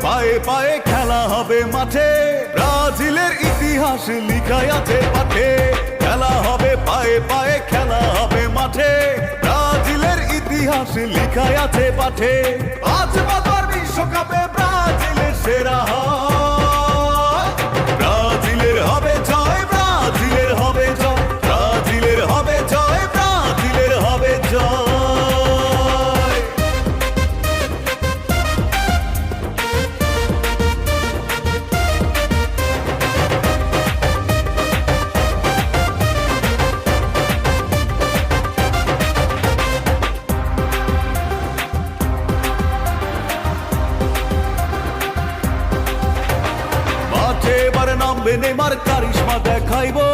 পায়ে পায়ে, খেলা হবে মাঠে, ব্রাজিলের ইতিহাস লিখাই আছে পাঠে। খেলা হবে পায়ে পায়ে, খেলা হবে মাঠে, ব্রাজিলের ইতিহাস লিখাই আছে পাঠে। আজ বাবার বিশ্বকাপে ব্রাজিলের সেরা হয়, ব্রাজিলের হবে জয়, ব্রাজিলের হবে জয়, ব্রাজিলের হবে জয়, ব্রাজিলের হবে জয়। মাঠে এবার নামবে নেইমার, কারিশমা দেখাইবো।